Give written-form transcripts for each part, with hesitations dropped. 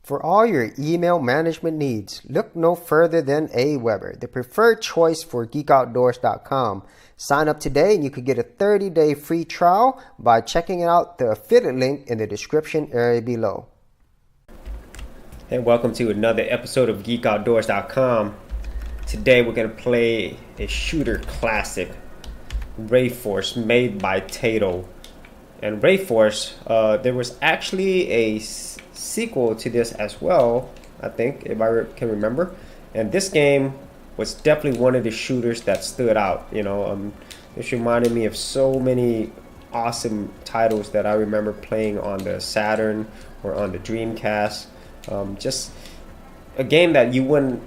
For all your email management needs, look no further than Aweber, the preferred choice for geekoutdoors.com. Sign up today and you could get a 30-day free trial by checking out the affiliate link in the description area below. Hey, welcome to another episode of geekoutdoors.com. Today we're going to play a shooter classic, Rayforce, made by Taito. And Rayforce, there was actually a sequel to this as well, I think, if I can remember. And this game was definitely one of the shooters that stood out. This reminded me of so many awesome titles that I remember playing on the Saturn or on the Dreamcast. Just a game that you wouldn't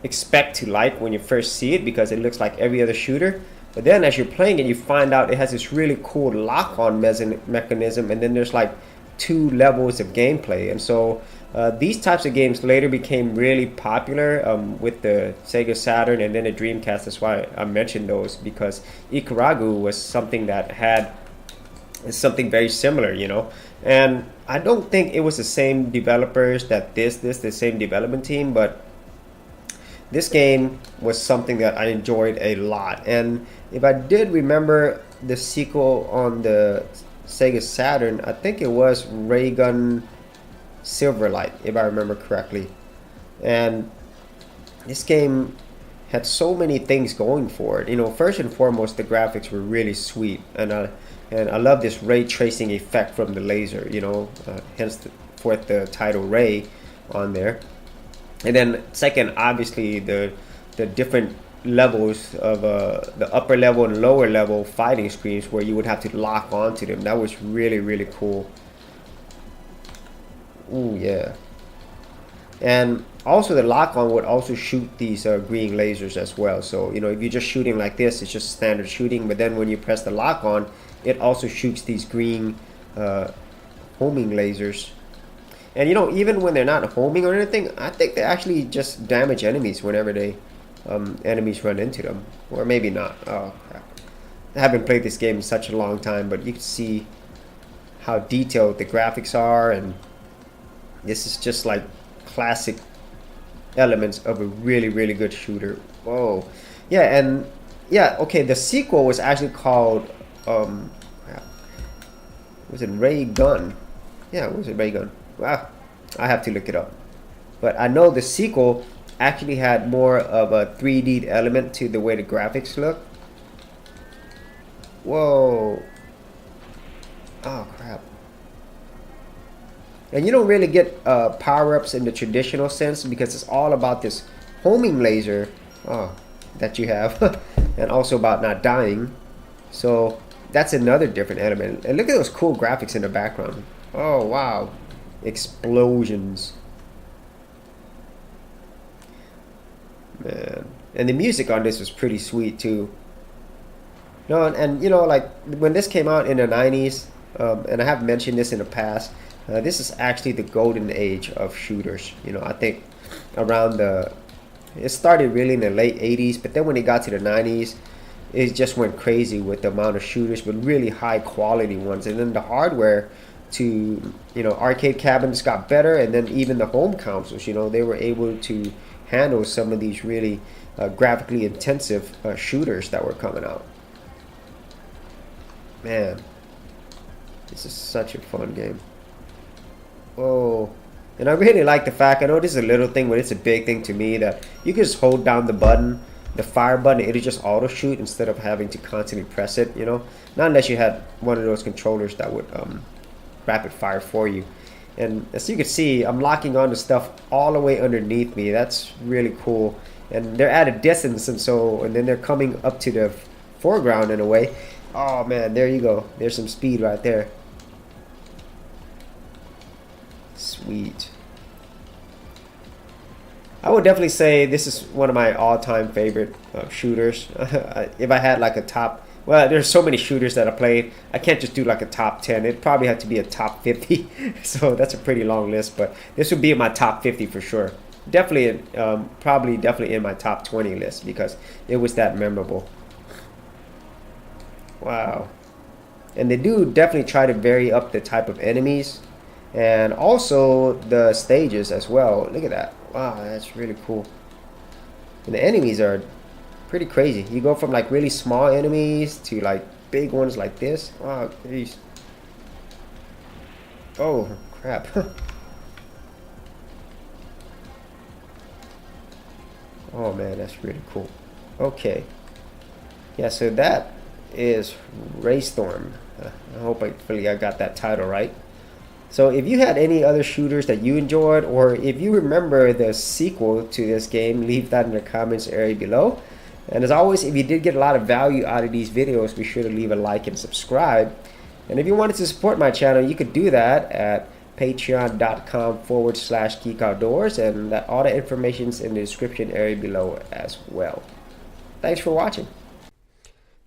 expect to like when you first see it because it looks like every other shooter. But then as you're playing it, you find out it has this really cool lock-on mechanism, and then there's like 2 levels of gameplay. And so these types of games later became really popular with the Sega Saturn and then the Dreamcast. That's why I mentioned those, because Ikaragu was something that had something very similar, And I don't think it was the same developers that the same development team, but this game was something that I enjoyed a lot. And if I did remember the sequel on the Sega Saturn, I think it was Raygun Silverlight, if I remember correctly. And this game had so many things going for it. First and foremost, the graphics were really sweet, and I love this ray tracing effect from the laser. Hence the title Ray on there. And then second, obviously the different levels of the upper level and lower level fighting screens where you would have to lock onto them. That was really, really cool. Ooh, yeah. And also the lock on would also shoot these green lasers as well. So if you're just shooting like this, it's just standard shooting. But then when you press the lock on, it also shoots these green homing lasers. And even when they're not homing or anything, I think they actually just damage enemies whenever enemies run into them. Or maybe not. Oh crap. I haven't played this game in such a long time, but you can see how detailed the graphics are, and this is just like classic elements of a really, really good shooter. Whoa. Yeah, and yeah, okay, the sequel was actually called was it Ray Gun? Yeah, was it Ray Gun? Wow, I have to look it up. But I know the sequel actually had more of a 3D element to the way the graphics look. Whoa. Oh, crap. And you don't really get power-ups in the traditional sense because it's all about this homing laser that you have. And also about not dying. So that's another different element. And look at those cool graphics in the background. Oh, wow. Explosions, man. And the music on this was pretty sweet too. And like when this came out in the 90s, and I have mentioned this in the past, this is actually the golden age of shooters. I think it started really in the late 80s, but then when it got to the 90s, it just went crazy with the amount of shooters, but really high quality ones. And then the hardware to arcade cabinets got better, and then even the home consoles, they were able to handle some of these really graphically intensive shooters that were coming out. Man, this is such a fun game. Oh, and I really like the fact, I know this is a little thing, but it's a big thing to me, that you can just hold down the fire button, it'll just auto shoot instead of having to constantly press it. Not unless you had one of those controllers that would rapid fire for you. And as you can see, I'm locking on to stuff all the way underneath me. That's really cool. And they're at a distance, and then they're coming up to the foreground in a way. Oh man, there you go. There's some speed right there. Sweet. I would definitely say this is one of my all-time favorite shooters. If I had like a top, well, there's so many shooters that I played, I can't just do like a top 10. It'd probably have to be a top 50. So that's a pretty long list, but this would be in my top 50 for sure. Definitely, probably definitely in my top 20 list because it was that memorable. Wow. And they do definitely try to vary up the type of enemies. And also the stages as well. Look at that. Wow, that's really cool. And the enemies are pretty crazy. You go from like really small enemies to like big ones like this. Wow, geez. Oh, crap. Oh man, that's really cool. Okay. Yeah, so that is Raystorm. Hopefully I got that title right. So if you had any other shooters that you enjoyed, or if you remember the sequel to this game, leave that in the comments area below. And as always, if you did get a lot of value out of these videos, be sure to leave a like and subscribe. And if you wanted to support my channel, you could do that at patreon.com/geekoutdoors, and all the information's in the description area below as well. Thanks for watching.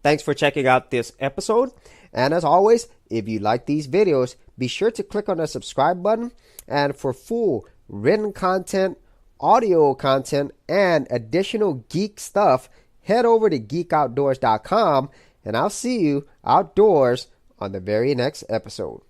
Thanks for checking out this episode. And as always, if you like these videos, be sure to click on the subscribe button. And for full written content, audio content, and additional geek stuff, head over to geekoutdoors.com, and I'll see you outdoors on the very next episode.